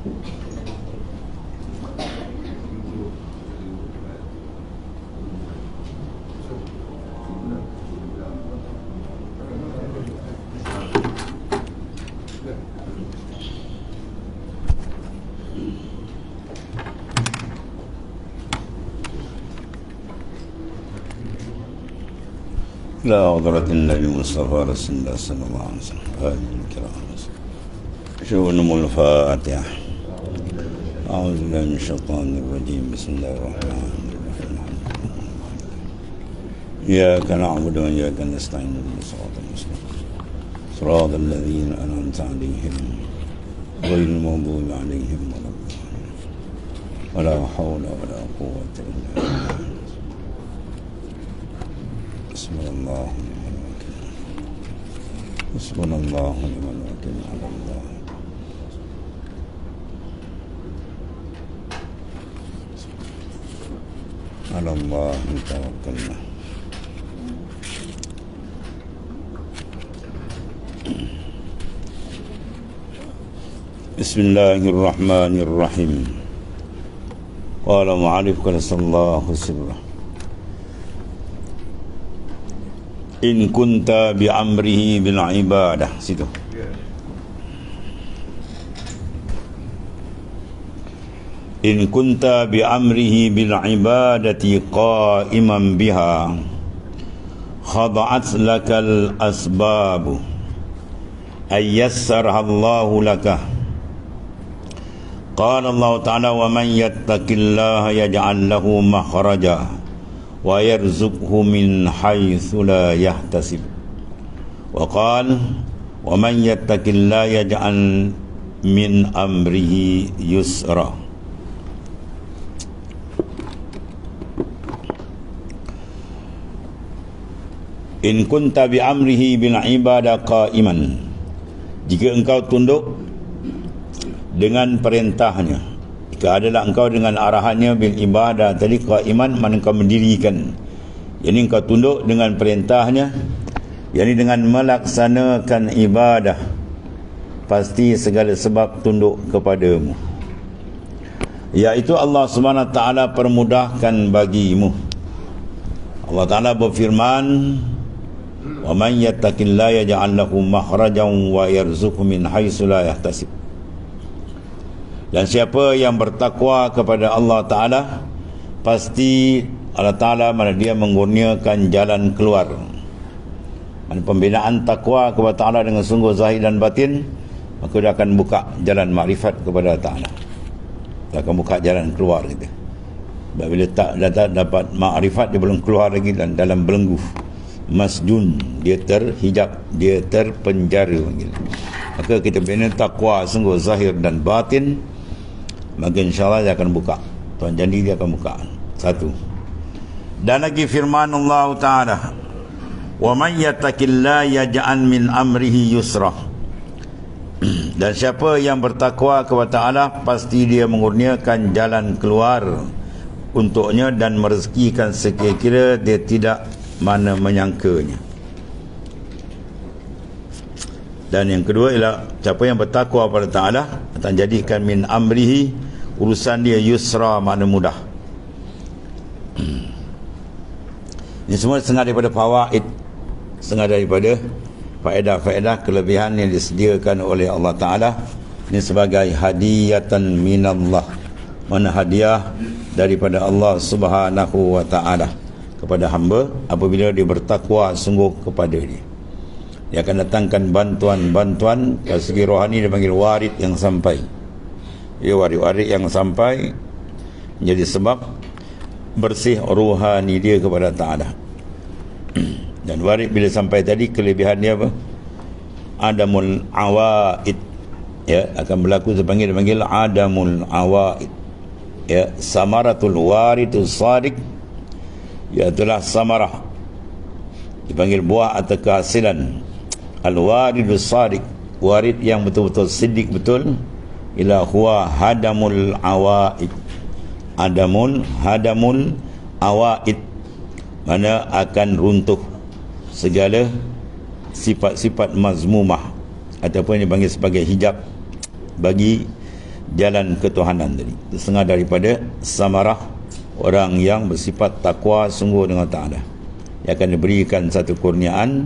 لا حضرة النبي المصطفى رسول الله صلى الله عليه وسلم آله الكرام شؤون الفاتحة. أعوذ بالله من الشيطان الرجيم. بسم الله الرحمن الرحيم. إياك نعبد وإياك نستعين اهدنا الصراط المستقيم صراط الذين أنعمت عليهم غير المغضوب عليهم ولا حول ولا قوة إلا بالله. حسبنا الله ونعم الوكيل. حسبنا الله ونعم الوكيل على الله. على الله توكلنا. بسم الله الرحمن الرحيم. قال معرف قدس الله سره in kunta bi amrihi bil ibadah. Situ. In kunta bi amrihi bil ibadati qa'iman biha khada'at lakal asbab ayyassarha Allahu laka. Qala Allah Ta'ala wa man yattaqillaha yaj'al lahu makhraja wa yarzuqhu min haitsu la yahtasib. Wa qala wa man yattaqillaha yaj'al min amrihi yusra. In kunta bi amrihi bil ibadah qa'iman, jika engkau tunduk dengan perintahnya, jika adalah engkau dengan arahannya bil ibadah tadi qa'iman, mana engkau mendirikan, yakni engkau tunduk dengan perintahnya, yakni dengan melaksanakan ibadah, pasti segala sebab tunduk kepadamu, iaitu Allah Subhanahu wa taala permudahkan bagimu. Allah Taala berfirman, wa man yattaqillaha yaj'al lahu makhrajan wa yarzuqhu min haitsu la yahtasib. Dan siapa yang bertakwa kepada Allah Ta'ala, pasti Allah Ta'ala mana dia mengurniakan jalan keluar. Dan pembinaan takwa kepada Ta'ala dengan sungguh zahir dan batin, maka dia akan buka jalan makrifat kepada Ta'ala. Dia akan buka jalan keluar gitu. Bila tak dapat makrifat, dia belum keluar lagi dalam belenggu masjun, dia terhijab, dia terpenjara. Maka kita bina takwa sungguh zahir dan batin, maka insyaAllah dia akan buka. Tuhan janji dia akan buka. Satu. Dan lagi firman Allah Ta'ala, wa man yattaqillaha yaj'al min amrihi yusra. Dan siapa yang bertakwa kepada Allah, pasti dia mengurniakan jalan keluar untuknya dan merezekikan sekira-kira dia tidak mana menyangkanya. Dan yang kedua ialah siapa yang bertakwa kepada Ta'ala akan jadikan min amrihi, urusan dia yusra, makna mudah. Ini semua setengah daripada fawaid, setengah daripada faedah-faedah kelebihan yang disediakan oleh Allah Ta'ala. Ini sebagai hadiyatan minallah, mana hadiah daripada Allah Subhanahu wa Ta'ala kepada hamba apabila dia bertakwa sungguh kepada dia. Dia akan datangkan bantuan-bantuan dari segi rohani, dia panggil warid yang sampai. Ya, warid-warid yang sampai menjadi sebab bersih rohani dia kepada Ta'ala. Dan warid bila sampai tadi, kelebihan dia apa? Adamul awaid, ya, akan berlaku dia panggil adamul awaid, ya, samaratul waridus sadiq, iaitulah samarah, dipanggil buah atau kehasilan. Al-waridus sadiq, warid yang betul-betul siddiq betul, ila huwa hadamul awaid. Hadamul awaid, mana akan runtuh segala sifat-sifat mazmumah ataupun dipanggil sebagai hijab bagi jalan ketuhanan tadi. Itu setengah daripada samarah orang yang bersifat takwa sungguh dengan Ta'ala. Dia akan diberikan satu kurniaan,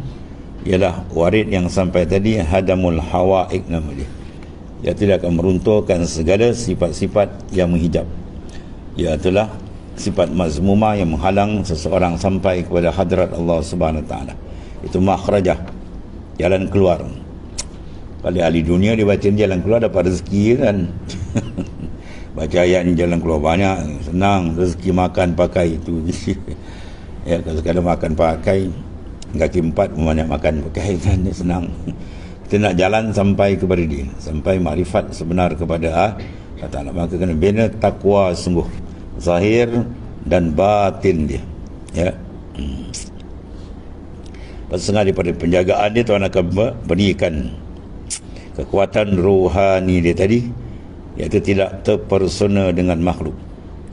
ialah warid yang sampai tadi, hadamul hawaik nama dia. Dia tidak akan meruntuhkan segala sifat-sifat yang menghijab. Iaitulah sifat mazmumah yang menghalang seseorang sampai kepada hadrat Allah Subhanahu Wa Taala. Itu makhrajah, jalan keluar. Kalau ahli dunia dia baca jalan keluar dapat rezeki kan. Baca ayat ni jalan keluar banyak, senang, rezeki makan pakai itu. Ya, kalau sekadar makan pakai, kaki empat banyak makan pakai kan, dia senang. Kita nak jalan sampai kepada dia, sampai makrifat sebenar kepada Allah Ta'ala. Maka kena bina takwa sungguh, zahir dan batin dia. Ya. Setengah daripada penjagaan dia, Tuhan akan berikan kekuatan rohani dia tadi, iaitu tidak terpersona dengan makhluk.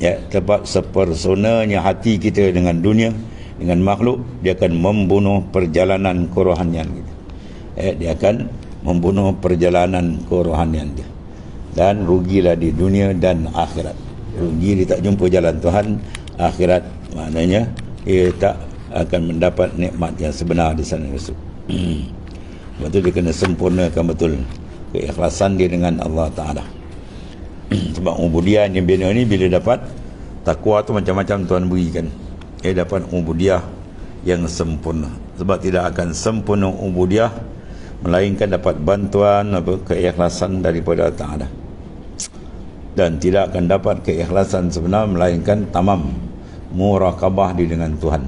Ya, sebab sepersonanya hati kita dengan dunia, dengan makhluk, dia akan membunuh perjalanan kerohanian kita. Dia akan membunuh perjalanan kerohanian dia, dan rugilah di dunia dan akhirat. Rugi dia tak jumpa jalan Tuhan. Akhirat maknanya dia tak akan mendapat nikmat yang sebenar di sana esok. Sebab tu dia kena sempurnakan betul keikhlasan dia dengan Allah Ta'ala. Sebab ubudiyah yang bina ni, bila dapat takwa tu macam-macam Tuhan berikan. Dia dapat ubudiyah yang sempurna. Sebab tidak akan sempurna ubudiyah melainkan dapat bantuan keikhlasan daripada Allah Ta'ala. Dan tidak akan dapat keikhlasan sebenar melainkan tamam muraqabah dia dengan Tuhan.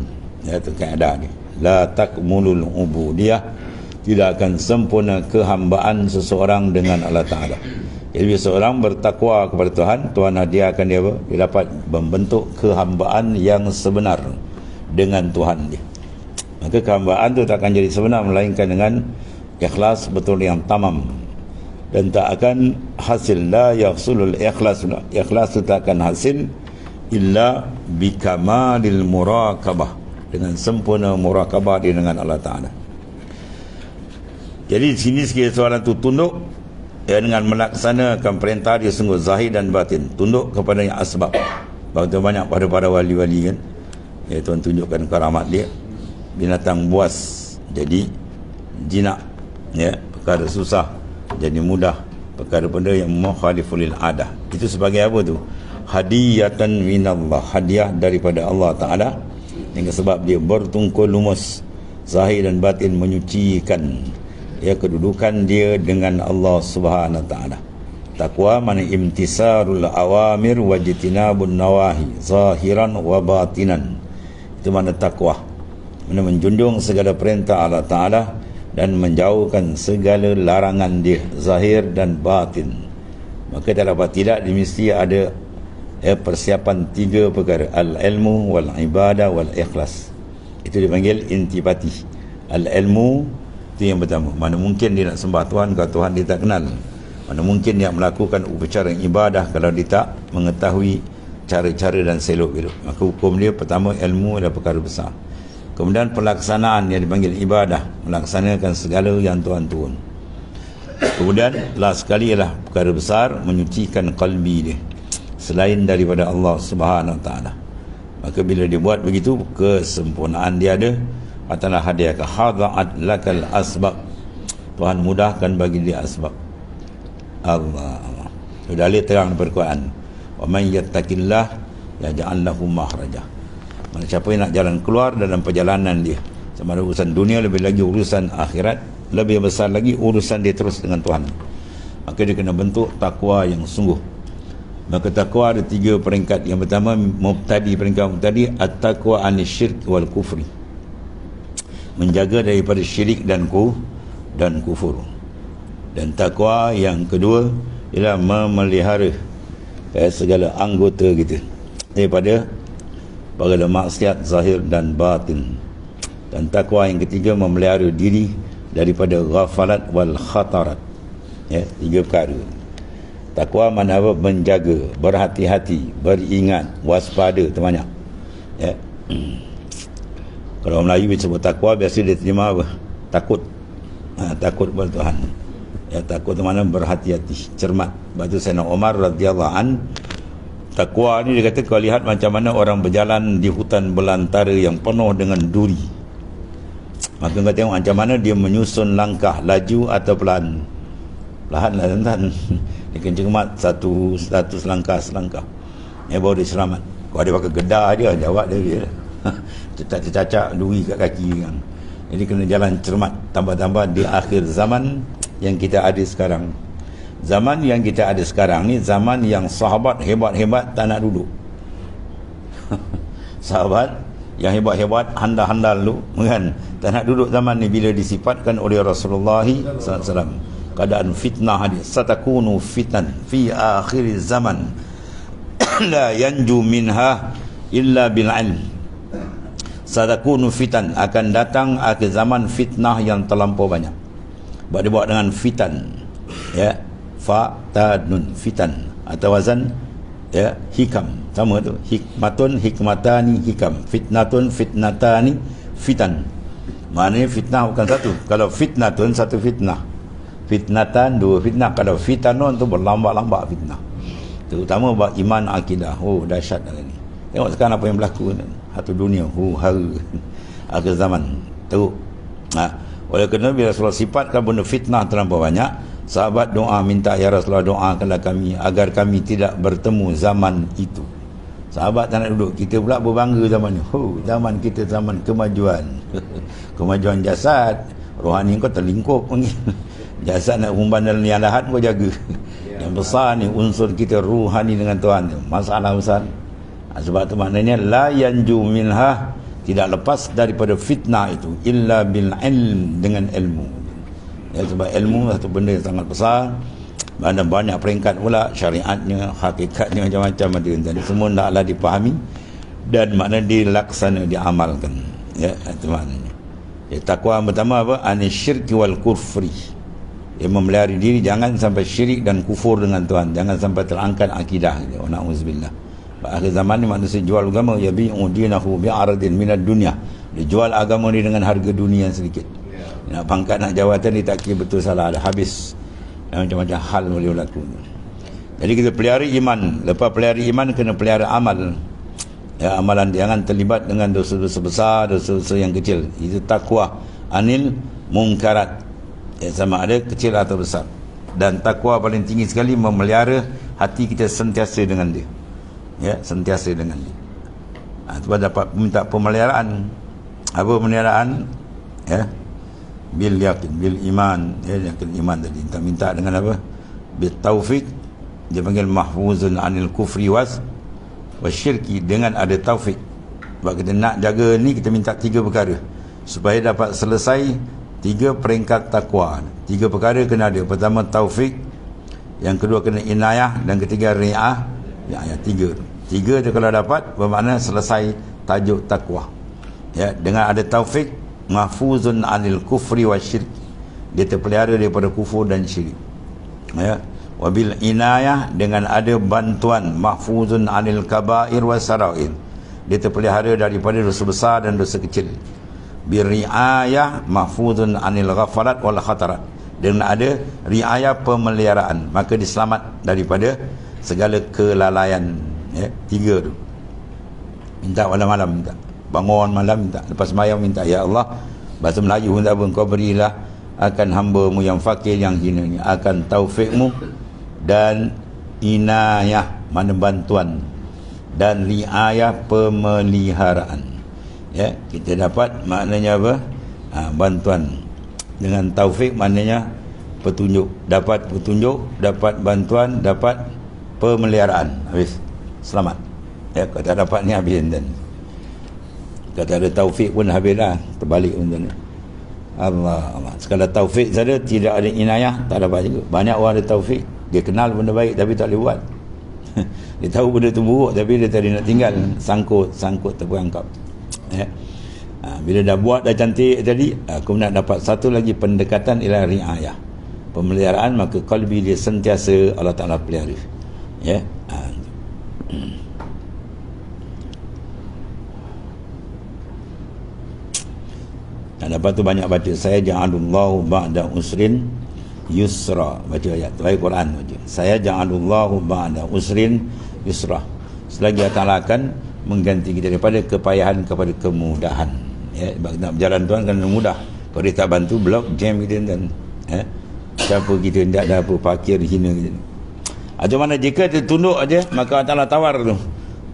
Itu kaedah dia. La takmulul ubudiyah, tidak akan sempurna kehambaan seseorang dengan Allah Ta'ala. Jadi bila seorang bertakwa kepada Tuhan, Tuhan hadiahkan dia apa? Dia dapat membentuk kehambaan yang sebenar dengan Tuhan dia. Maka kehambaan tu tak akan jadi sebenar melainkan dengan ikhlas betul yang tamam. Dan tak akan hasil, la yahsulul ikhlas, ikhlas itu tak akan hasil illa bikamalil muraqabah, dengan sempurna muraqabah dia dengan Allah Ta'ala. Jadi di sini sekiranya soalan itu tunduk, ya, dengan melaksanakan perintah dia sungguh zahir dan batin, tunduk kepada yang asbab. Begitu banyak pada para wali-wali kan, ya, Tuhan tunjukkan karamat dia. Binatang buas jadi jinak, ya, perkara susah jadi mudah, perkara benda yang mukhaliful lil adah. Itu sebagai apa tu? Hadiyatan minallah, hadiah daripada Allah Ta'ala, dengan sebab dia bertungkul lumus zahir dan batin, menyucikan ya kedudukan dia dengan Allah Subhanahu Wa Ta'ala. Takwa mana imtisarul awamir wajtinabun nawahi zahiran wa batinan. Itu mana takwa, mana menjunjung segala perintah Allah Ta'ala dan menjauhkan segala larangan dia zahir dan batin. Maka dalam tidak mesti ada persiapan tiga perkara: al-ilmu wal ibadah wal ikhlas. Itu dipanggil intibati. Al-ilmu itu yang pertama. Mana mungkin dia nak sembah Tuhan kalau Tuhan dia tak kenal. Mana mungkin dia melakukan upacara ibadah kalau dia tak mengetahui cara-cara dan selok-belok. Maka hukum dia pertama ilmu adalah perkara besar. Kemudian pelaksanaan yang dipanggil ibadah, melaksanakan segala yang Tuhan turun. Kemudian last sekali ialah perkara besar, menyucikan qalbi dia selain daripada Allah Subhanahu Wa Ta'ala. Maka bila dia buat begitu, kesempurnaan dia ada. Katalah hadiah ka hada'at lakal asbab, Tuhan mudahkan bagi dia asbab. Allah sudah lihat terang Al-Quran, wa man yattaqillah yaj'al lahu makhraja. Mana siapa yang nak jalan keluar dalam perjalanan dia, sama ada urusan dunia, lebih lagi urusan akhirat, lebih besar lagi urusan dia terus dengan Tuhan, maka dia kena bentuk takwa yang sungguh. Maka takwa ada tiga peringkat. Yang pertama mubtadi, peringkat mubtadi, at-taqwa anisyirk wal kufri, menjaga daripada syirik dan kufur. Dan takwa yang kedua ialah memelihara segala anggota kita daripada maksiat zahir dan batin. Dan takwa yang ketiga memelihara diri daripada ghafalat wal khatarat. Ya, tiga perkara. Takwa mana apa? Menjaga, berhati-hati, beringat, waspada, itu banyak. Ya. Kalau orang Melayu sebut takwa, biasa dia terjemah apa? Takut. Takut kepada Tuhan. Ya, takwa tu mana berhati-hati, cermat. Batu Sayyidina Umar radhiyallahu an, takwa ni dia kata kau lihat macam mana orang berjalan di hutan belantara yang penuh dengan duri. Maka kau tengok macam mana dia menyusun langkah, laju atau pelan. Perlahan lah tuan-tuan. Dia kena cermat satu selangkah. Ya, baru dia selamat. Kalau dia pakai gedah dia, jawab dia. Cecak-cecak duri kat kaki kan. Jadi kena jalan cermat. Tambah-tambah di akhir zaman yang kita ada sekarang. Zaman yang kita ada sekarang ni zaman yang sahabat hebat-hebat tak nak duduk. Sahabat yang hebat-hebat handal-handal lu kan, tak nak duduk zaman ni bila disifatkan oleh Rasulullah SAW. Keadaan fitnah dia, satakunu fitan fi akhir zaman la yanju minha illa bil ilm. Satakunu fitan, akan datang akhir zaman fitnah yang terlampau banyak. Buat dia buat dengan fitan, ya, fatanun, fitan atau wazan ya hikam, sama tu, hikmatun hikmatani hikam, fitnatun fitnatani fitan. Maknanya fitnah bukan satu. Kalau fitnatun satu fitnah, fitnatan dua fitnah. Kalau fitanun tu berlambak-lambak fitnah, terutama buat iman akidah. Oh, dahsyat dah ni. Tengok sekarang apa yang berlaku satu dunia, hari akhir zaman teruk. Oleh kerana bila Rasulullah sifatkan benda fitnah terlampau banyak, sahabat doa minta, ya Rasulullah doakanlah kami agar kami tidak bertemu zaman itu. Sahabat tak nak duduk, kita pula berbangga zaman ni. Zaman kita zaman kemajuan. Kemajuan jasad, rohani kau terlingkup mungkin. Jasad nak umban dalam yang lahat kau jaga. Yang besar ni unsur kita rohani dengan Tuhan tu, masalah besar. Sebab tu maknanya la yanju minha, tidak lepas daripada fitnah itu illa bil ilm, dengan ilmu. Ya, sebab ilmu satu benda yang sangat besar. Ada banyak peringkat pula, syariatnya, hakikatnya macam-macam ada. Jadi semua naklah dipahami dan makna dilaksana, diamalkan. Ya, itu maknanya. Ya, takwa pertama apa? Anisyirki wal kufri. Dia memelihara diri jangan sampai syirik dan kufur dengan Tuhan, jangan sampai terangkat akidah. Wa na'udzubillah. Akhir zaman ni manusia jual agama, yabi'u dinahu bi'aradin minad dunya. Dia jual agama ni dengan harga dunia yang sedikit. Nak pangkat, nak jawatan, dia tak kira betul salah, dah habis. Dan macam-macam hal boleh berlaku. Jadi kita pelihara iman. Lepas pelihara iman, kena pelihara amal. Ya, amalan jangan terlibat dengan dosa-dosa besar, dosa-dosa yang kecil. Itu takwa anil mungkarat. Ya, sama ada kecil atau besar. Dan takwa paling tinggi sekali memelihara hati kita sentiasa dengan dia. Ya, sentiasa dengan dia. Sebab dapat minta pemeliharaan. Apa pemeliharaan? Ya, bil yakin, bil iman. Ya, yakin iman tadi. Minta dengan apa? Bil taufik. Dia panggil mahfuzun anil kufri wasyirki, dengan ada taufik. Sebab kita nak jaga ni, kita minta 3 perkara supaya dapat selesai 3 peringkat takwa. 3 perkara kena ada. Pertama taufik, yang kedua kena inayah, dan ketiga ri'ah. Ya, 3 tu kalau dapat bermakna selesai tajuk takwa. Ya, dengan ada taufik, mahfuzun anil kufri wasyirk, dia terpelihara daripada kufur dan syirik. Ya, wabil inayah, dengan ada bantuan, mahfuzun anil kabair wasarair, dia terpelihara daripada dosa besar dan dosa kecil. Bir riayah, mahfuzun anil ghafarat wal khatarat, dengan ada riayah pemeliharaan, maka diselamat daripada segala kelalaian. Ya, 3 tu. Minta malam-malam, minta bangun malam, minta lepas sembahyang, minta, ya Allah, bahasa Melayu minta apa, Engkau berilah akan hamba-Mu yang fakir, yang hina ni, akan taufik-Mu dan inayah, mana bantuan, dan riayah pemeliharaan. Ya, kita dapat maknanya apa? Bantuan. Dengan taufik maknanya petunjuk, dapat petunjuk, dapat bantuan, dapat pemeliharaan, habis selamat. Ya, kalau tak dapat ni habis dan kalau tak ada taufik pun habis dah, terbalik pun. Allah, sekadar taufik saja tidak ada inayah, tak dapat juga. Banyak orang ada taufik, dia kenal benda baik tapi tak boleh buat. Dia tahu benda tu buruk tapi dia tak nak tinggal, sangkut terperangkap. Ya. Bila dah buat dah cantik tadi, kemudian dapat satu lagi pendekatan ila riayah, pemeliharaan, maka qalbi dia sentiasa Allah Ta'ala pelihara. Ya. Dan lepas tu banyak baca, saya ja'alullahu ba'da usrin yusra. Baca ayat tu, ayat Quran baca. Saya ja'alullahu ba'da usrin yusra. Selagi Allah Ta'ala akan mengganti kita daripada kepayahan kepada kemudahan. Ya, nak berjalan tuan kena mudah. Kalau dia tak bantu, blok, jam kita dan siapa kita tidak ada apa, parkir hina kita. Macam mana jika dia tunduk aja, maka Allah Ta'ala tawar tu.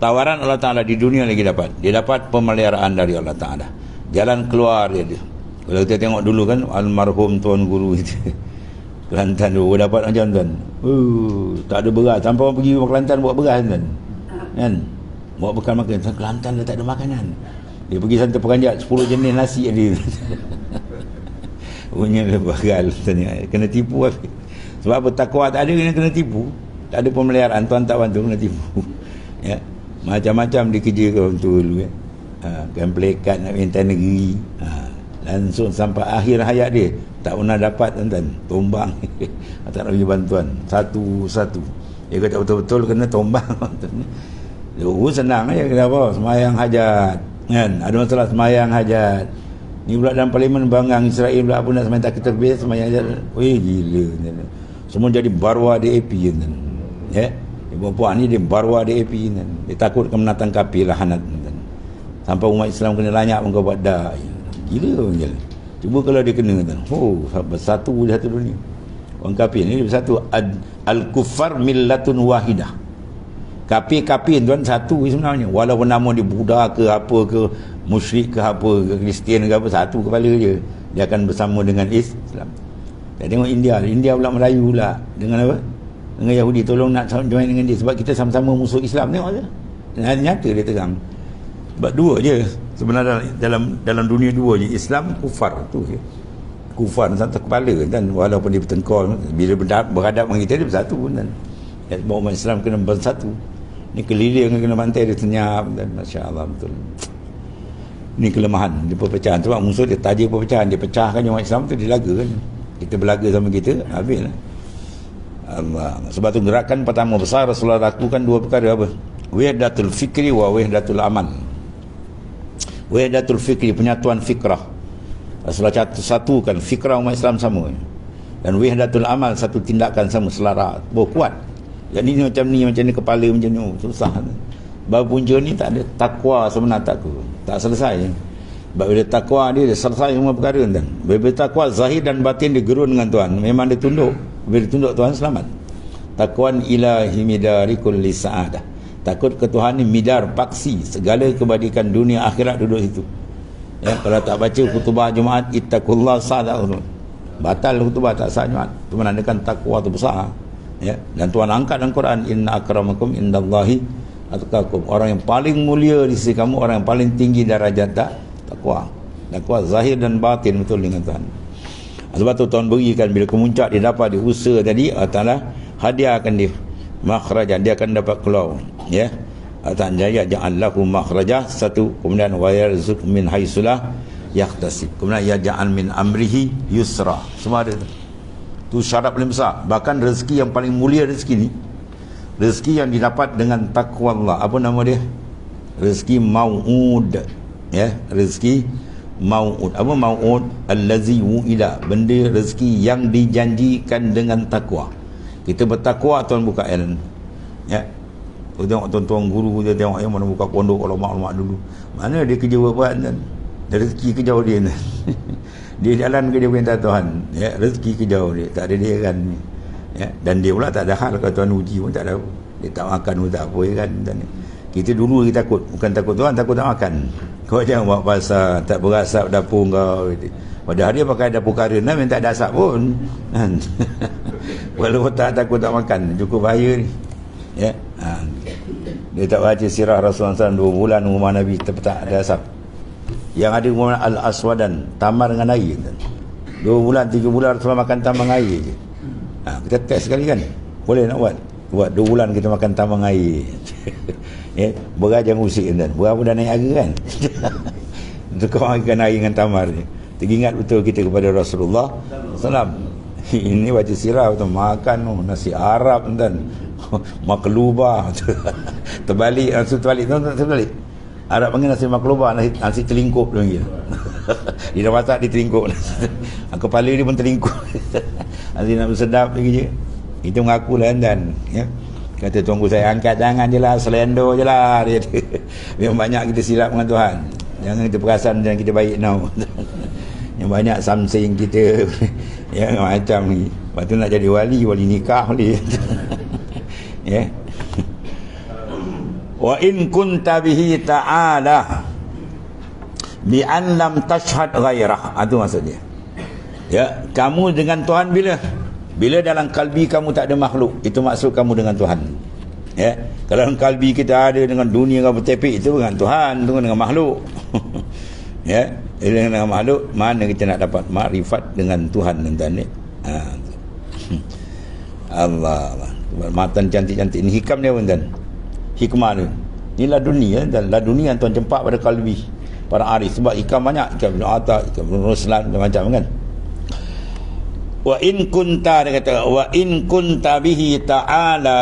Tawaran Allah Ta'ala di dunia lagi dapat. Dia dapat pemeliharaan dari Allah Ta'ala. Jalan keluar dia. Kalau kita tengok dulu kan, almarhum Tuan Guru itu Kelantan tu dapat macam tuan. Tak ada beras. Sampai orang pergi ke Kelantan buat beras tuan. Kan? Buat bekal makan. Kelantan dah tak ada makanan. Dia pergi sana peranjat 10 jenis nasi dia. Punya bekal tanya. Kena tipu habis. Sebab apa, takwa tak ada, kena tipu. Tak ada pemeliharaan, tuan tak bantu, kena tipu. Ya. Macam-macam dia kerja orang tu dulu ya. Kan pelekat nak minta negeri. Langsung sampai akhir hayat dia tak pernah dapat tuan-tuan, tombang. Tak nak bagi bantuan satu-satu. Dia kata betul-betul kena tombang. Senang aja, kenapa? Semayang hajat kan, ada masalah semayang hajat. Ni pula dalam parlimen banggang Israel pula apa nak semayang tak keterbit, semayang hajat. Gila. Semua jadi barwa DAP kan. Ya. Puan ni dia barwa DAP kan. Dia takut ke menatang kapi lahanat kan. Sampai umat Islam kena lanyak muka buat dah. Gila kan. Cuba kalau dia kena kan. Bersatu di satu dunia. Orang kafir ni bersatu. Al-kuffar millatun wahidah. Kafir tuan satu sebenarnya. Walaupun nama dia Buddha ke apa ke, musyrik ke apa ke, Kristian ke apa, satu kepala je. Dia akan bersama dengan Islam. Kita tengok India pula Melayu pula dengan apa? Dengan Yahudi, tolong nak join dengan dia sebab kita sama-sama musuh Islam. Tengok je. Nyata dia terang. Sebab dua je sebenarnya dalam dunia, dua je, Islam, kufar tu je. Kufar satu kepala dan walaupun dia bertengkar, bila berhadap dengan kita dia bersatu dan sebab umat Islam kena bersatu. Ni keliling kena bantai dia senyap dan masya-Allah betul. Ni kelemahan dia, perpecahan. Sebab musuh dia taji perpecahan, dia pecahkan umat Islam tu, dia laga kan. Kita berlaga sama kita, habislah. Allah. Sebab tu gerakan pertama besar Rasulullah lakukan dua perkara apa? Wahdatul fikri wa wahdatul amal. Wahdatul fikri, penyatuan fikrah. Rasulullah satukan fikrah umat Islam sama. Dan wahdatul amal, satu tindakan sama, selaras. Kuat. Yang ni macam ni kepala macam ni, susah. Baru punca ni tak ada takwa sebenar tak selesai. Sebab bila takwa dia selesai semua perkara kan. Bila takwa zahir dan batin dia gerun dengan Tuhan. Memang dia tunduk. Bila tunduk Tuhan selamat. Takwan ilahi midari kulli sa'adah. Takut ke Tuhan ni midar, paksi segala kebaikan dunia akhirat duduk situ. Ya, kalau tak baca khutbah Jumaat, ittaqullah sa'adah. Batal khutbah, tak sah Jumaat. Itu menandakan takwa tu besar. Ya, dan Tuhan angkat dalam Quran, inna akramakum indallahi atqakum. Orang yang paling mulia di sisi kamu, orang yang paling tinggi darajat takwa. Takwa zahir dan batin betul dengan Tuhan. Sebab tu Tuhan berikan bila kemuncak dia dapat di usaha tadi, Allah Ta'ala hadiahkan dia makhrajan, dia akan dapat keluar. Ya. Allah Ta'ala ja'allahu makhraja, satu, kemudian wa yarzuq min haitsulah yahtasib. Kemudian ya ja'al min amrihi yusra. Semua ada tu syarat paling besar. Bahkan rezeki yang paling mulia rezeki ni, rezeki yang didapat dengan takwa Allah. Apa nama dia? Rezeki mau'ud. Ya, rezeki mau'ud. Apa mau'ud? Allazi wu'ila. Benda rezeki yang dijanjikan dengan takwa. Kita bertakwa, Tuhan buka ilmu. Ya. Kita tengok tuan-tuan guru, kita tengok yang mana buka pondok ulama-ulama dulu. Mana dia kerja buat kan? Rezeki kejauh dia. Dia jalan ke dia perintah Tuhan. Ya, rezeki kejauh dia. Tak ada dia kan. Ya, dan dia pula tak ada hal kalau Tuhan uji pun tak ada. Dia tak makan pun tak apa kan. Dan kita dulu kita takut, bukan takut Tuhan, takut tak makan. Kau jangan buat pasal tak berasap dapur kau. Padahal dia pakai dapur karena memang tak ada asap pun. Walaupun tak takut tak makan, cukup bahaya ni. Ya. Dia tak baca sirah Rasulullah SAW 2 bulan rumah Nabi tak ada asap. Yang ada rumah Al-Aswadan, tamar dengan air. 2 bulan 3 bulan Rasulullah makan tambang air je. Kita test sekali kan. Boleh nak buat 2 bulan kita makan tambang air. Ya, beras jangan usik kan. Beras pun dah naik harga kan. Tukar makan air dengan tamar je. Teringat betul kita kepada Rasulullah SAW. Ini baca sirah betul, makan nasi Arab dan maklubah. Terbalik Arab panggil nasi maklubah, nasi telingkup dia panggil. Dia dah masak, dia teringkuk. Kepala dia pun teringkuk. Nanti nak bersedap lagi je. Itu mengaku lah dan ya. Kata tunggu saya angkat tangan je lah, selendo je lah, dia kata. Memang banyak kita silap dengan Tuhan. Jangan kita perasan dan kita baik now. Yang banyak something kita ya macam ni. Lepas tu nak jadi wali nikah boleh. Ya. Wa in kunta bihi ta'ala bi an lam tashhad ghairah. Itu maksud dia. Ya, kamu dengan Tuhan bila dalam kalbi kamu tak ada makhluk, itu maksud kamu dengan Tuhan. Ya, kalau dalam kalbi kita ada dengan dunia kau bertepik, itu dengan Tuhan, itu dengan makhluk. Ya, dengan makhluk mana kita nak dapat makrifat dengan Tuhan dan ni. Allah. Matan cantik-cantik ni hikam dia pun dan hikmah ni. Inilah dunia dan dunia Tuhan cempak pada kalbi para arif sebab hikam banyak, hikam Ibn Atta, hikam Ibn Ruslan macam-macam kan. Wa in kunta, dia kata wa in kunta bihi ta'ala,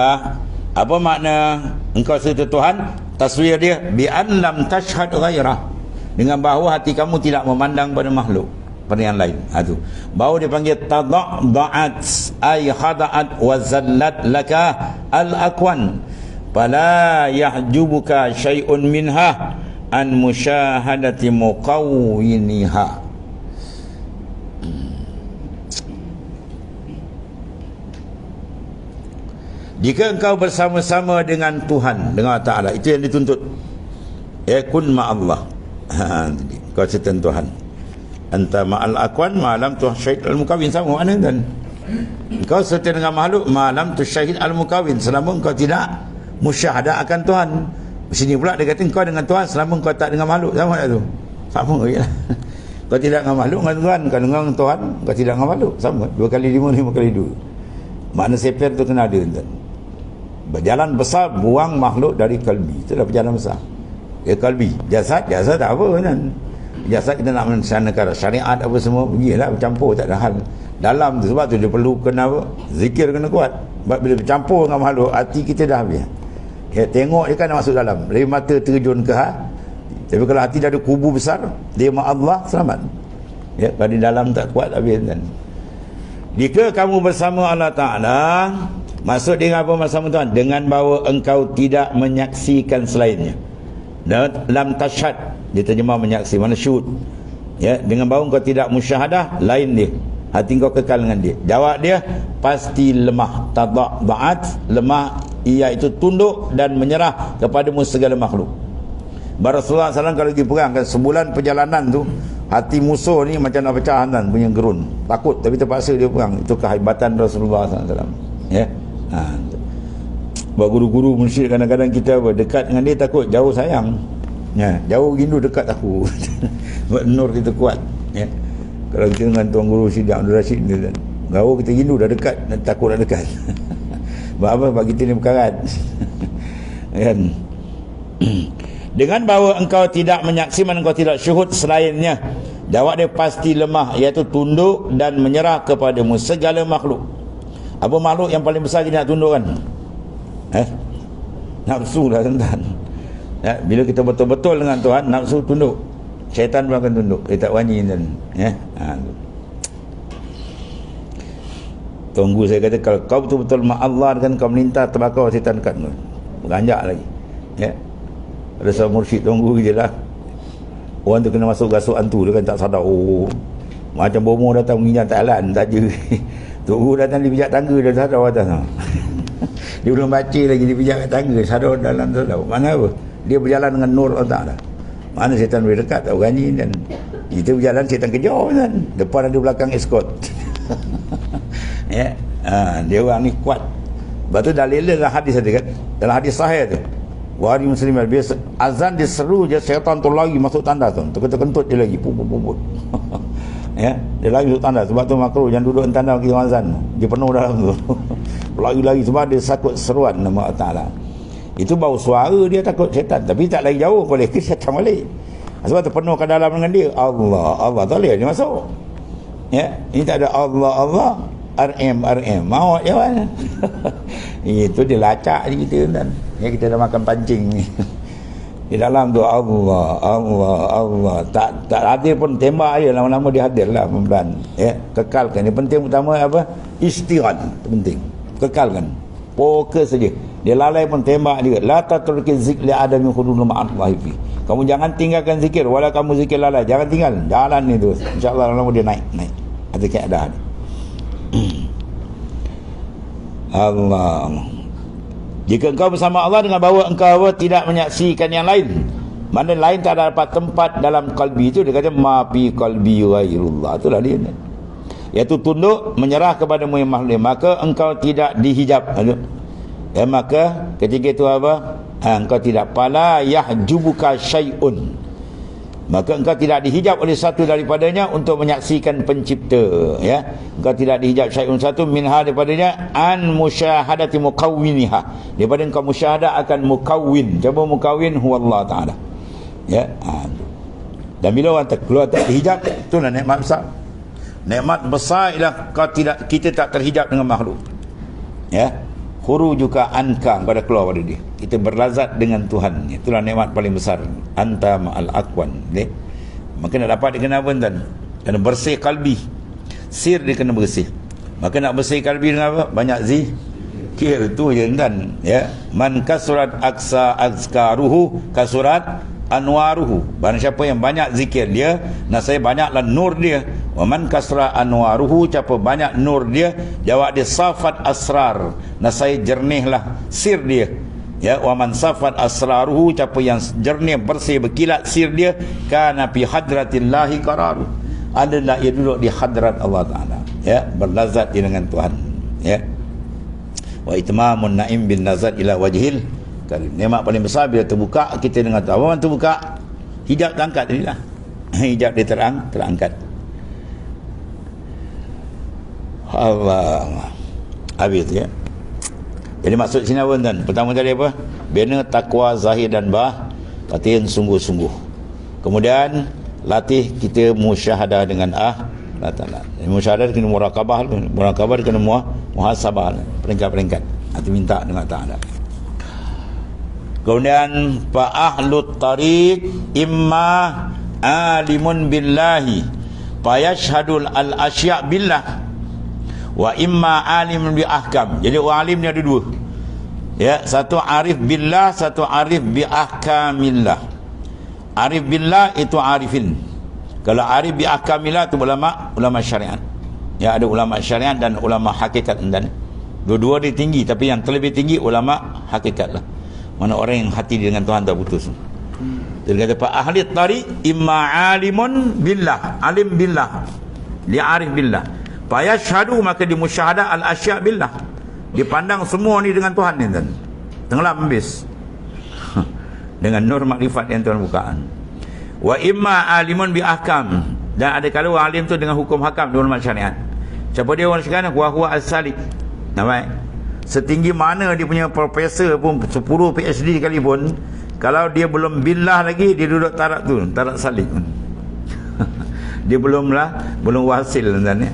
apa makna engkau serta Tuhan? Taswir dia bi an lam tashhad ghairah, dengan bahawa hati kamu tidak memandang pada makhluk, pada yang lain. Tu baru dia panggil tada'at ay khada'at wa zallat laka al-aqwan fala yahjubuka syai'un minha an musyahadati muqawwiniha. Jika engkau bersama-sama dengan Tuhan, dengan Allah Ta'ala, itu yang dituntut. Ya, kun ma'allah. Kau serta Tuhan. Anta ma'al aqwan ma'alam tusyahid al-mukawin. Sama mana kan? Engkau serta dengan makhluk ma'alam tusyahid al-mukawin, selama engkau tidak musyahadah akan Tuhan. Sini pula dia kata engkau dengan Tuhan selama engkau tak dengan makhluk. Sama tak tu? Sama je lah. Kau tidak dengan makhluk dengan Tuhan, kau dengan Tuhan kau tidak dengan makhluk. Sama. 2 kali 5, 5 kali 2. Makna seper tu kena ada tuan. Berjalan besar buang makhluk dari kalbi. Itu dah perjalanan besar. Ya, kalbi. Jasad tak apa kan. Jasad kita nak melaksanakan syariat apa semua, pergilah bercampur, tak ada hal. Dalam tu sebab tu dia perlu kena apa? Zikir kena kuat. Sebab bila bercampur dengan makhluk, hati kita dah habis. Ya, tengok je kan masuk dalam. Dari mata terjun ke hati. Tapi kalau hati dah ada kubu besar, dia ma Allah selamat. Ya, kalau di dalam tak kuat habis kan. Jika kamu bersama Allah Ta'ala, maksud dengan apa bersama Tuhan? Dengan bahawa engkau tidak menyaksikan selainnya. Dalam tashhad, dia terjemah menyaksi, mana syuhud. Ya, dengan bahawa engkau tidak musyahadah, lain dia. Hati engkau kekal dengan dia. Jawab dia, pasti lemah. Tada'at, lemah, iaitu tunduk dan menyerah kepadamu segala makhluk. Rasulullah SAW kalau pergi perang kan, sebulan perjalanan tu, hati musuh ni macam nak pecah hantan punya gerun, takut tapi terpaksa dia perang. Itu kehebatan Rasulullah SAW. Ya. Buat guru-guru musyrik kadang-kadang kita apa, dekat dengan dia takut, jauh sayang. Ya, jauh rindu, dekat takut. Buat nur kita kuat. Ya. Kalau kita dengan tuan guru Syed Abdul Rashid dia, jauh kita rindu, dah dekat takut dah dekat. Buat apa? Bagi kita ni berkarat. Kan? Dengan bahawa engkau tidak menyaksikan, engkau tidak syuhud selainnya, jawab dia pasti lemah, iaitu tunduk dan menyerah kepadamu segala makhluk. Apa makhluk yang paling besar kita nak tunduk kan? Nafsu lah tuan-tuan. Ya, bila kita betul-betul dengan Tuhan, nafsu tunduk, syaitan pun akan tunduk. Dia tak wani kan? Ya. Tunggu, saya kata kalau kau betul-betul mak Allah kan, kau melintas terbakar, syaitan dekat kau, beranjak lagi. Ya. Ada seorang mursyid, tunggu je lah. Orang tu kena masuk gasuk hantu, dia kan tak sadar. Oh, macam bomo datang menginjak taklan saja. Tunggu datang di pijak tangga, dia sadar atas. Dia belum baca lagi, dia pijak kat tangga, sadar dalam sadar. Mana apa? Dia berjalan dengan nur otak dah. Mana syaitan boleh dekat, tak berani. Dan kita berjalan, syaitan kejar kan. Depan ada, belakang escort. Ya. Dia orang ni kuat. Lepas tu dalil dalam hadis ada kan, dalam hadis sahih tu, Bukhari Muslim, biasa azan diseru je, syaitan tu lagi masuk tanda tu, terkentut dia lagi, puput. Ya, dia lagi masuk tanda. Sebab tu makruh jangan duduk tanda bagi azan, dia penuh dalam tu. Lagi sebab dia takut seruan nama Allah Ta'ala. Itu bau suara dia takut syaitan, tapi tak lagi jauh boleh ke syaitan balik. Sebab tu penuh ke dalam dengan dia. Allah tak boleh dia masuk. Ya, ini tak ada Allah RM mau je kan. Itu dia lacak je kita kan. Ya, kita dah makan pancing ni. Di dalam tu Allah, Allah, Allah. Tak hadir pun tembak aja, lama-lama dia hadir lah pelan-pelan. Ya, kekalkan. Yang penting utama apa? Istighad, penting. Kekalkan. Fokus saja. Dia lalai pun tembak juga. La tatruki zikri adami khudul ma'allahi fi. Kamu jangan tinggalkan zikir, walau kamu zikir lalai. Jangan tinggal. Jalan itu. Insya-Allah lama dia naik. Ada keadaan. Allah. Jika engkau bersama Allah dengan bahawa engkau tidak menyaksikan yang lain, mana lain tak dapat tempat dalam kalbi itu, dia kata ma fi qalbi ghairullah, itulah dia, iaitu tunduk menyerah kepada yang makhluk, maka engkau tidak dihijab. Ya, maka ketika itu apa? Engkau tidak, pala yahjubuka syai'un, maka engkau tidak dihijab oleh satu daripadanya untuk menyaksikan pencipta. Ya, engkau tidak dihijab syai'un satu minha, daripadanya, an musyahadati mukawwiniha, daripada engkau musyahadah akan mukawwin. Coba mukawwin huwa Allah Ta'ala. Ya, dan bila orang keluar tak dihijab, itulah nikmat besar. Nikmat besar ialah kita tak terhijab dengan makhluk. Ya, khurujuka anka, pada keluar pada dia, kita berlazat dengan Tuhan. Itulah nikmat paling besar. Anta ma'al aqwan. Maka nak dapat dia kena apa, tuan? Kena bersih kalbi. Sir dia kena bersih. Maka nak bersih kalbi dengan apa? Banyak zikir. Itu je, tuan. Ya, man kasurat azkaruhu kasurat anwaruhu. Barang siapa yang banyak zikir dia, nasaya banyaklah nur dia. Wa man kasra anwaruhu, siapa banyak nur dia, jawab dia safat asrar, nasaya jernihlah sir dia. Ya, wa man safat asraruhu, siapa yang jernih bersih berkilat sir dia, kana fi hadratillahi qararu, adalah ia duduk di hadrat Allah Taala. Ya, berlazat dengan Tuhan. Ya, wa itmamun naim bin nazar ila wajhil karim. Nikmat paling besar bila terbuka kita dengan Tuhan. Apa terbuka? Hijab terangkat tadilah. Hijab dia terangkat. Allah. Habis ya. Jadi maksud sini apa, tuan? Pertama tadi apa? Bina takwa zahir dan batin sungguh-sungguh. Kemudian latih kita musyahadah dengan Allah Ta'ala. Musyahadah kena murakabah. Murakabah kena muhasabah. Peringkat-peringkat. Nanti minta dengan Ta'ala. Kemudian fa ahlut tariq imma alimun billahi fa yashhadul al asya' billah wa imma alimun bi ahkam. Jadi orang alim ni ada dua. Ya, satu arif billah, satu arif bi ahkamillah. Arif billah itu arifin. Kalau arif bi ahkamillah itu ulama syariat. Ya, ada ulama syariat dan ulama hakikat, dan dua-dua dia tinggi, tapi yang terlebih tinggi ulama hakikat lah. Mana orang yang hati dengan Tuhan tak putus. Dia kata fa ahli tariq imma alimun billah, alim billah, dia arif billah, fa yashhadu, maka dimusyahadah al asya' billah, dipandang semua ni dengan Tuhan ni, kan, tenggelam habis dengan nur makrifat yang Tuhan bukaan. Wa imma alimun bi ahkam, dan ada kalau alim tu dengan hukum hakam, dengan ulama syariat. Siapa dia orang sekarang? Wa huwa as-salik. Nampak? Setinggi mana dia punya profesor pun, 10 PhD sekalipun, kalau dia belum billah lagi, dia duduk tarak tu, tarak salik. Dia belum wasil, kan, ya.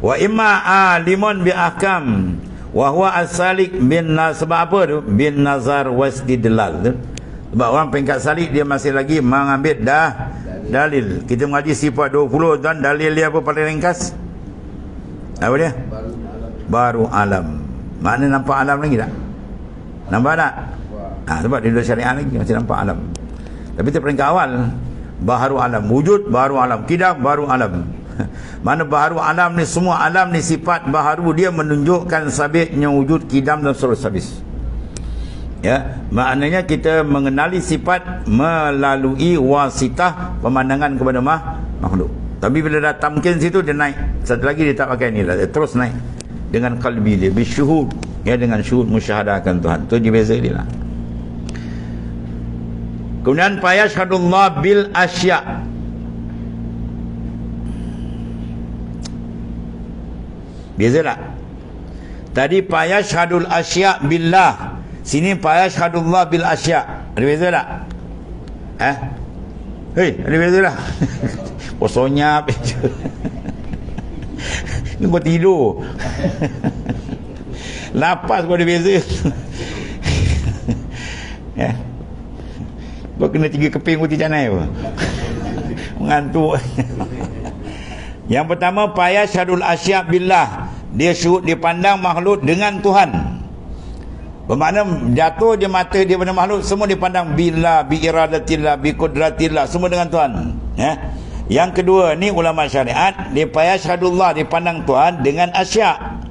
Wa imma alimun bi ahkam wa huwa as-salik bin sebab apa tu? Bin nazar wasdidlal tu. Sebab orang peringkat salik dia masih lagi mengambil dalil. Kita mengaji sifat 20, dan dalil dia apa paling ringkas? Apa dia? Baru alam. Mana nampak alam lagi tak? Nampak tak? Sebab dia dah syariat lagi, masih nampak alam. Tapi itu peringkat awal. Baru alam. Wujud baru alam. Kidam baru alam. Mana baru alam ni, semua alam ni sifat baharu dia menunjukkan sabitnya wujud, kidam dan seluruh habis. Ya, maknanya kita mengenali sifat melalui wasitah pemandangan kepada makhluk. Tapi bila dah tamkin situ, dia naik. Satu lagi dia tak pakai ni lah, dia terus naik dengan qalbi dia, bisyuhud, ya, dengan syuhud musyahadahkan Tuhan. Tu dia beza dia lah. Kemudian fa yashhadullah bil asya'. Beza tak? Tadi fa yashhadul asya' billah, sini fa yashhadullah bil asya'. Ada beza tak? Hei, ada beza tak? Kosongnya ni buat tidur. Lapas kau ada beza. Ya. Kau kena 3 keping putih canai apa? Mengantuk. Yang pertama, payah syadul asya' billah. Dia syuhud, dia pandang makhluk dengan Tuhan. Bermakna jatuh dia mata dia pada makhluk, semua dipandang billah, bi iradatillah, bi qudratillah, semua dengan Tuhan. Ya. Yang kedua ni ulama syariat, dia payah syadullah, dipandang Tuhan dengan asya'.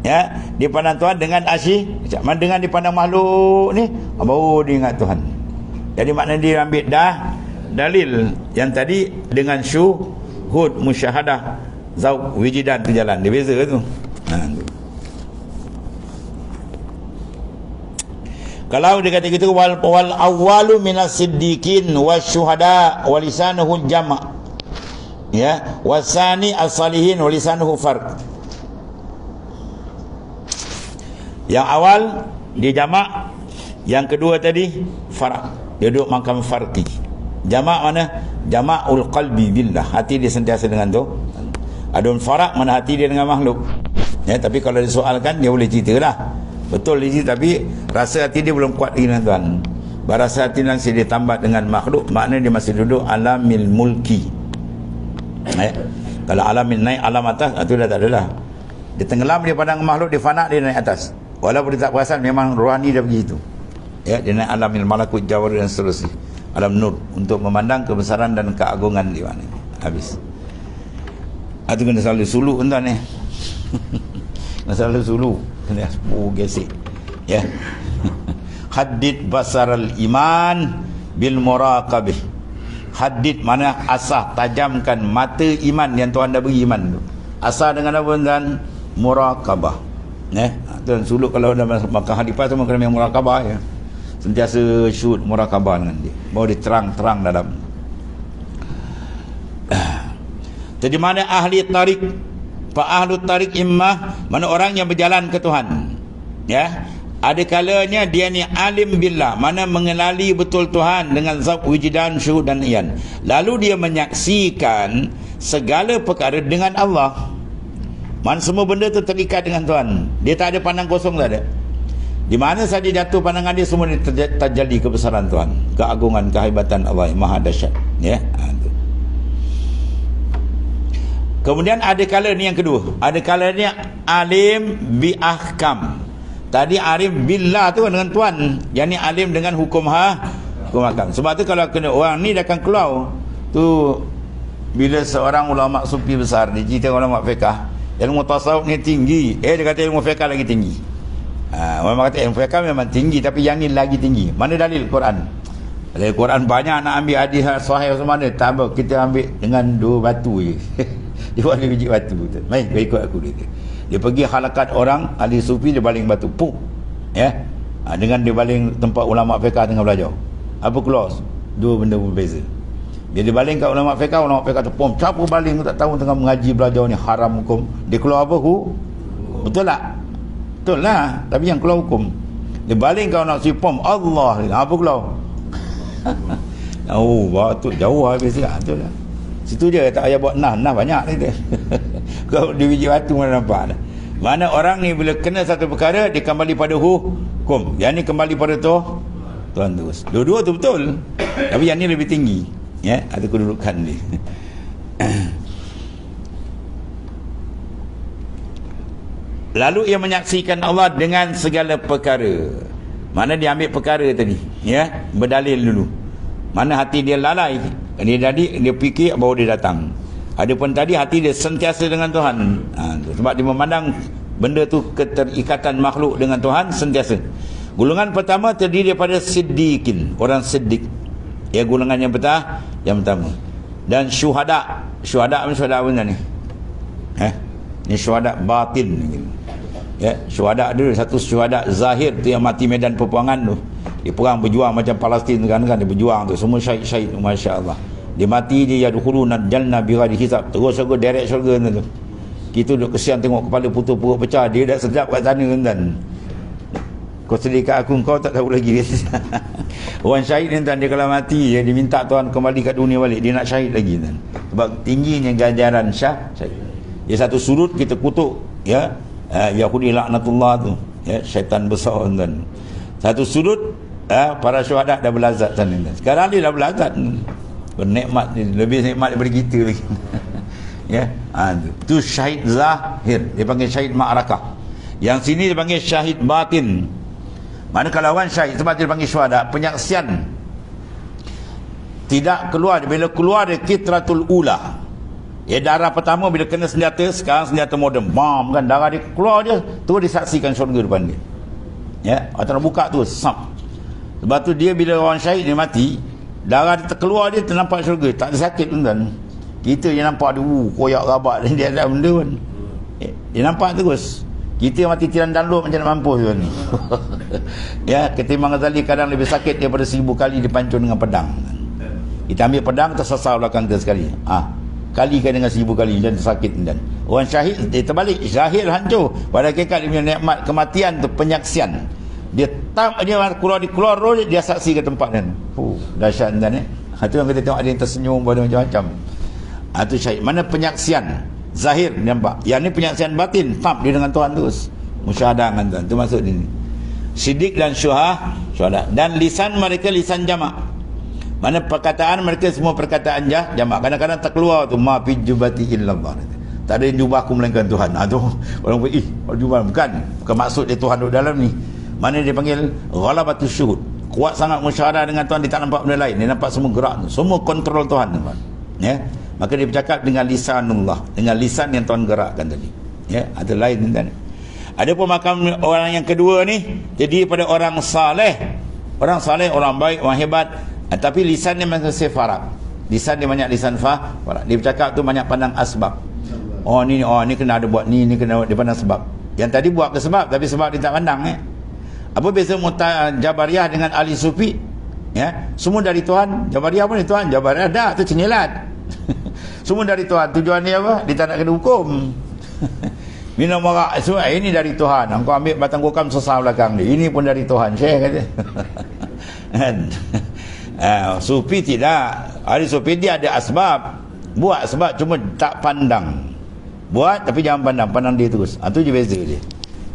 Ya, dipandang Tuhan dengan asya'. Dengan dipandang makhluk ni, baru dia ingat Tuhan. Jadi maknanya dia ambil dalil yang tadi dengan syuhud, musyahadah, zauq, wijidan tu jalan. Dia beza tu. Tu. Kalau dia kata gitu, wal awwalu minas siddiqin wasyuhada wa lisanuhu jama'. Ya, wasani as-salihin wa lisanuhu farq. Yang awal dia jamak, yang kedua tadi farq. Dia duduk makam farqi. Jamak mana? Jama'ul qalbi billah, hati dia sentiasa dengan tu. Adun farq mana hati dia dengan makhluk. Ya, tapi kalau disoalkan dia boleh cerita lah. Betul dia cerita, tapi rasa hati dia belum kuat lagi dengan Tuhan. Berasa hati nanti dia tambat dengan makhluk, maknanya dia masih duduk alamil mulki. Ya. Kalau alamil naik alam atas, itu dah tak adalah. Dia tenggelam, dia pandang makhluk, dia fana, dia naik atas. Walaupun dia tak perasan, memang rohani dah pergi itu. Ya, dia naik alamil malakut jawar dan seterusnya. Alam nur, untuk memandang kebesaran dan keagungan di mana. Habis. Itu kena selalu suluk tuan ni. Kena selalu suluk. Kena gesek. Ya. Haddid basaral iman bil muraqabih. Haddid mana asah, tajamkan mata iman yang Tuhan dah beri iman tu. Asah dengan apa tuan? Muraqabah. Tuan suluk kalau dah makan hadifah tu kena muraqabah ya. Sentiasa syuhud muraqabah dengan dia. Baru dia terang-terang dalam. Jadi mana ahli tarik? Fa ahlu tarik immah, mana orang yang berjalan ke Tuhan. Ya. Ada kalanya dia ni alim billah, mana mengenali betul Tuhan dengan zat wujudan, syuhud dan iyan. Lalu dia menyaksikan segala perkara dengan Allah. Mana semua benda tu terikat dengan Tuhan. Dia tak ada pandang kosong, tak ada. Di mana saja jatuh pandangan dia, semua terjadi kebesaran Tuhan, keagungan, kehebatan Allah yang maha dahsyat. Ya. Kemudian ada kala ni yang kedua, ada kalanya alim bi ahkam. Tadi alim billah tu dengan Tuhan, yang ni alim dengan hukum hukum ahkam. Sebab tu kalau kena orang ni dia akan keluar tu, bila seorang ulama sufi besar dia cerita ulama fiqh, ilmu tasawuf ni tinggi, dia kata ilmu fiqh lagi tinggi. Orang kata ilmu fiqh memang tinggi, tapi yang ni lagi tinggi. Mana dalil Quran? Dalil Quran banyak, nak ambil hadis sahih macam mana, tak apa, kita ambil dengan 2 batu je. Dia buat dia biji batu tu. Mai ikut aku dia. Dia pergi halakat orang ahli sufi, dia baling batu. Pum. Ya. Dengan dia baling tempat ulama fiqh tengah belajar. Apa keluar? 2 benda berbeza. Dia baling kat ulama fiqh tu pom. Siapa baling tak tahu tengah mengaji belajar ni haram hukum. Dia keluar apa? Betul tak? Betul lah. Tapi yang keluar hukum. Dia baling kat ulama sufi pom. Allah. Apa keluar? Oh, batu jauh habis tak? Betul lah. Situ je tak payah buat nah banyak ni dia. Kau di biji batu mana nampak dah. Mana orang ni bila kena satu perkara dia kembali pada hukum. Yang ni kembali pada Tuhan terus. Dua-dua tu betul. Tapi yang ni lebih tinggi. Ya, ada kedudukan dia. Lalu ia menyaksikan Allah dengan segala perkara. Mana dia ambil perkara tadi, ya, berdalil dulu. Mana hati dia lalai, dia fikir baru dia datang. Adapun tadi hati dia sentiasa dengan Tuhan. Sebab dia memandang benda tu keterikatan makhluk dengan Tuhan sentiasa. Golongan pertama terdiri daripada siddiqin, orang siddiq. Ya, golongan yang pertama. Dan syuhada. Syuhada apa ni? Ni syuhada batin. Ya, syuhada ada satu syuhada zahir tu yang mati medan peperangan tu. Dia perang berjuang macam Palestin kan, dia berjuang tu, semua syahid-syahid, masya-Allah. Dia mati dia yadkhuluna jannah bighairi hisab, terus surga, direct surga tu. Kita duduk kesian tengok kepala putus perut pecah, dia dah sedap kat sana kan. Kau sedih kat aku, kau tak tahu lagi. Orang syahid ni dia kalau mati dia minta Tuhan kembali kat dunia balik, dia nak syahid lagi kan. Sebab tingginya ganjaran syahid. Dia satu sudut kita kutuk, ya. Yahudi laknatullah tu, ya, syaitan besar kan. Satu sudut Para syuhada dah berlazat sana. Sekarang dia dah berlazat, bernikmat, lebih nikmat daripada kita lagi. Ya, itu syahid zahir, dia panggil syahid ma'rakah. Yang sini dia panggil syahid batin. Mana kalau lawan syahid sebab dia panggil syuhada, penyaksian tidak keluar. Bila keluar dia kitratul ula, ya, darah pertama bila kena senjata, sekarang senjata moden, bam kan, darah dia keluar, dia tu disaksikan syurga depan dia. Ya, atau nak buka tu sap. Sebab tu dia bila orang syahid dia mati, darah dia terkeluar, dia ternampak syurga, tak ada sakit pun kan. Kita yang nampak dia koyak rabak dia ada benda pun. Dia nampak terus. Kita mati tiran dalam macam nak mampus tu ni. Ya, ketimbang Ghazali kadang lebih sakit daripada 1000 kali dipancung dengan pedang. Kita ambil pedang tersasar belakang kita sekali. Kalikan dengan 1000 kali dan sakit dan. Orang syahid dia terbalik, zahir hancur. Pada hakikat dia punya nikmat kematian tu penyaksian. Dia tak dia keluar roh dia saksi ke tempat dan. Dahsyat dan Itu yang kita tengok ada yang tersenyum pada macam-macam. Itu syahid. Mana penyaksian zahir nampak. Yang ni penyaksian batin, tam dia dengan Tuhan terus. Musyahadah dengan Tuhan. Itu maksud ini. Siddiq dan syuhada. Dan lisan mereka lisan jamak. Mana perkataan mereka semua perkataan jamak. Kadang-kadang tak keluar tu ma fi jubati illallah. Tak ada yang jubah aku melainkan Tuhan. Tu orang pun jubah bukan maksud dia Tuhan duduk dalam ni. Mana dia panggil ghalabatus syuhud. Kuat sangat musyahadah dengan Tuhan, dia tak nampak benda lain. Dia nampak semua gerak tu. Semua kontrol Tuhan. Ya. Maka dia bercakap dengan lisanullah, dengan lisan yang Tuhan gerakkan tadi. Ya, ada lain dan ada pun makam orang yang kedua ni jadi pada orang saleh. Orang saleh, orang baik, orang hebat, tapi lisan dia masih farak. Lisan dia banyak lisan farak. Dia bercakap tu banyak pandang asbab. Ni kena ada buat ni kena dia pandang sebab. Yang tadi buat ke sebab, tapi sebab dia tak pandang. Apa beza Jabariyah dengan ahli sufi? Ya, semua dari Tuhan. Jabariyah pun dari Tuhan, Jabariyah dah tu cengelat. Semua dari Tuhan. Tujuan dia apa? Dia tak nak kena hukum. Minum arak semua ini dari Tuhan. Engkau ambil batang kokam sesah belakang dia. Ini pun dari Tuhan. Syekh kata. Sufi tidak. Ahli sufi dia ada asbab. Buat sebab cuma tak pandang. Buat tapi jangan pandang. Pandang dia terus. Itu je beza dia.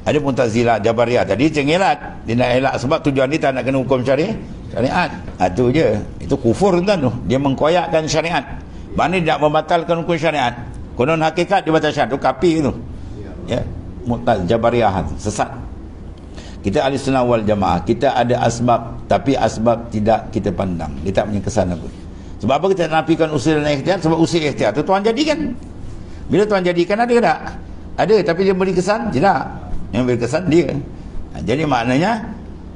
Ada Mu'tazilah, Jabariyah tadi cengelat. Dia nak elak sebab tujuan dia tak nak kena hukum syariat. Itu je. Itu kufur kan tu. Dia mengkoyakkan syariat. Mana dia nak membatalkan hukum syariat. Konon hakikat dia batal syariat. Itu kafir tu. Ya. Jabariyah sesat. Kita ahli sunnah wal jamaah. Kita ada asbab, tapi asbab tidak kita pandang. Dia tak punya kesan apa. Sebab apa kita nafikan usul dan ikhtiar? Sebab usul ikhtiar tu Tuhan jadikan. Bila Tuhan jadikan ada ke tak? Ada, tapi dia beri kesan? Tidak. Yang beri kesan dia. Jadi maknanya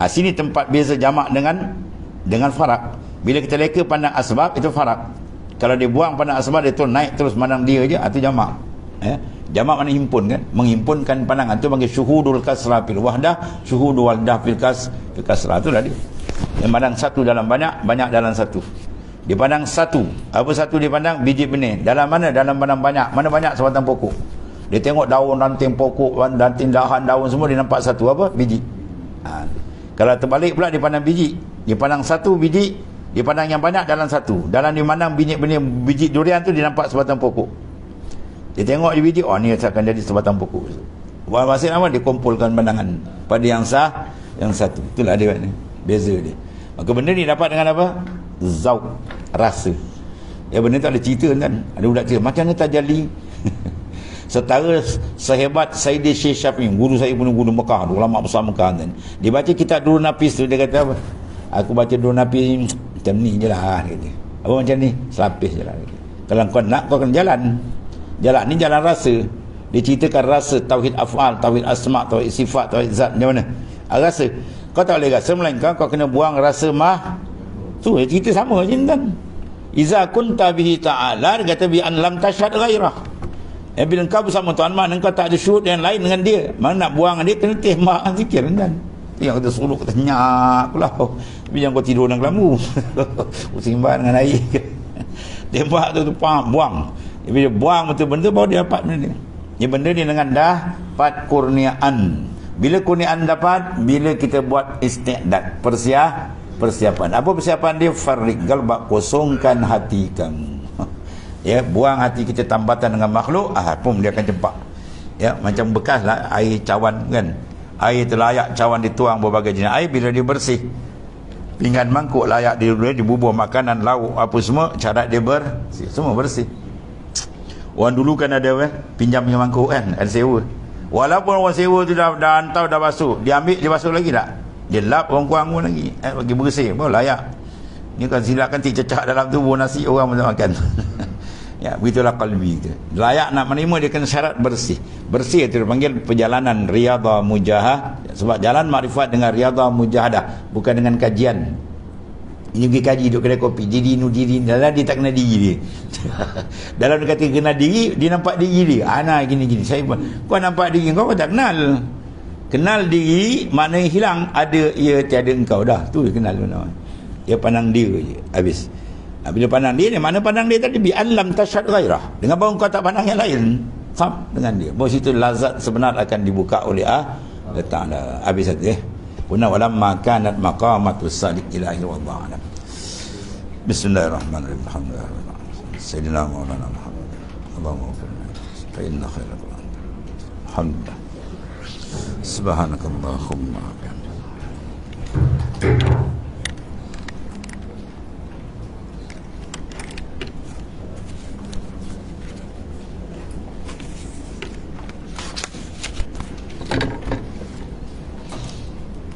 sini tempat beza jamak dengan farak. Bila kita leka pandang asbab, itu farak. Kalau dia buang pandang asbab, dia terus naik terus pandang dia je, itu jamak. Jamak mana himpun kan? Menghimpunkan pandangan. Itu panggil syuhudul kasrah fil wahdah, syuhudul wahdah fil kasrah. Itu tadi. Yang pandang satu dalam banyak, banyak dalam satu. Dia pandang satu. Apa satu dia pandang? Biji benih. Dalam mana? Dalam pandang banyak. Mana banyak? Sebatang pokok. Dia tengok daun, ranting pokok, ranting dahan, daun semua, dia nampak satu. Apa? Biji. Kalau terbalik pula, dia pandang biji. Dia pandang satu biji, dia pandang yang banyak dalam satu. Dalam dia pandang biji durian tu, dia nampak sebatang pokok. Dia tengok di biji, ni akan jadi sebatang pokok. Maksud apa? Dia kumpulkan pandangan pada yang yang satu. Itulah dia beza dia. Maka benda ni dapat dengan apa? Zauq, rasa. Ya, benda tak ada cerita kan. Ada budak cerita macam mana tajalli. Setara sehebat Sayyidi Syekh Syafi'i, guru saya pun guru Mekah, ulama besar Mekah kan. Dia baca kitab Durrun Nafis tu, dia kata apa? Aku baca Durrun Nafis macam ni je lah, kata. Apa macam ni? Selapis je lah, kata. Kalau kau nak, kau kena jalan. Jalan ni jalan rasa. Dia ceritakan rasa tauhid af'al, tauhid asma', tauhid sifat, tauhid zat, macam mana? Rasa. Kau tak boleh rasa, melainkan kau kena buang rasa tu dia cerita sama je kan. Iza kunta bihi ta'ala, dia kata bi an lam tashhad ghairah. Bila engkau bersama Tuhan, mana engkau tak ada syuhud yang lain dengan dia. Mana nak buang dia, kena tembak zikir kan. Yang kata suluk, kata nyak pula. Tapi jangan kau tidur dalam kelambu. Usimbang dengan air. Tembak tu buang. Bila buang betul benda, baru dia dapat benda ni. Dia benda ni dengan dapat kurniaan. Bila kurniaan dapat, bila kita buat isti'dad, persiapan. Apa persiapan dia? Farrik galbak, kosongkan hati kamu. Ya, buang hati kita tambatan dengan makhluk, pun dia akan cepat. Ya, macam bekas lah air cawan kan. Air terlayak cawan dituang berbagai jenis air, bila dia bersih, Pinggan mangkuk layak dibubuh makanan, lauk apa semua, syarat dia bersih, semua bersih. Orang dulu kan ada pinjam punya mangkuk kan, ada sewa. Walaupun orang sewa tu dah hantar dah basuh, dia ambil dia basuh lagi tak? Dia lap orang kurang pun lagi, bagi bersih, baru layak. Ni kan silakan cecak dalam tubuh nasi orang boleh makan. Ya, begitulah qalbi itu. Layak nak menerima dia kena syarat bersih. Bersih itu dipanggil perjalanan riyadhah mujahah. Sebab jalan makrifat dengan riyadhah mujahadah, bukan dengan kajian. Ini pergi kaji duduk kedai kopi, diri nu diri, dalam dia tak kenal diri dia. Dalam dia kata kenal diri, dia nampak diri dia. Ana gini-gini. Saya pun, kau nampak diri kau tak kenal. Kenal diri maknanya hilang, ada ia tiada engkau dah. Tu dia kenal benar. Dia pandang dia je, habis. Bila pandang dia ni, mana pandang dia tadi? Bi'an lam tashad ghairah. Dengan bahawa kau tak pandang yang lain, faham dengan dia. Bahawa situ lazat sebenar akan dibuka oleh letak dah. Habis satu Puna walamma kanat maqamatus sadiq ilahi wa ta'ala. Bismillahirrahmanirrahim. Alhamdulillah. Sayyidina Maulana Muhammad. Allahumma ghfirna. Fa inna khairal Qur'an. Alhamdulillah. Subhanakallahumma wa bihamdika.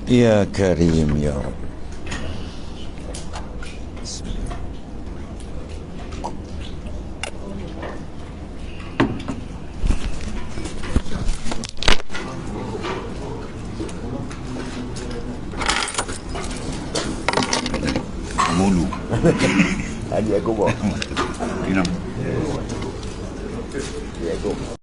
Ya Karim ya Rabb. Mulu. Tadi aku bawa. Minum. Ya, aku.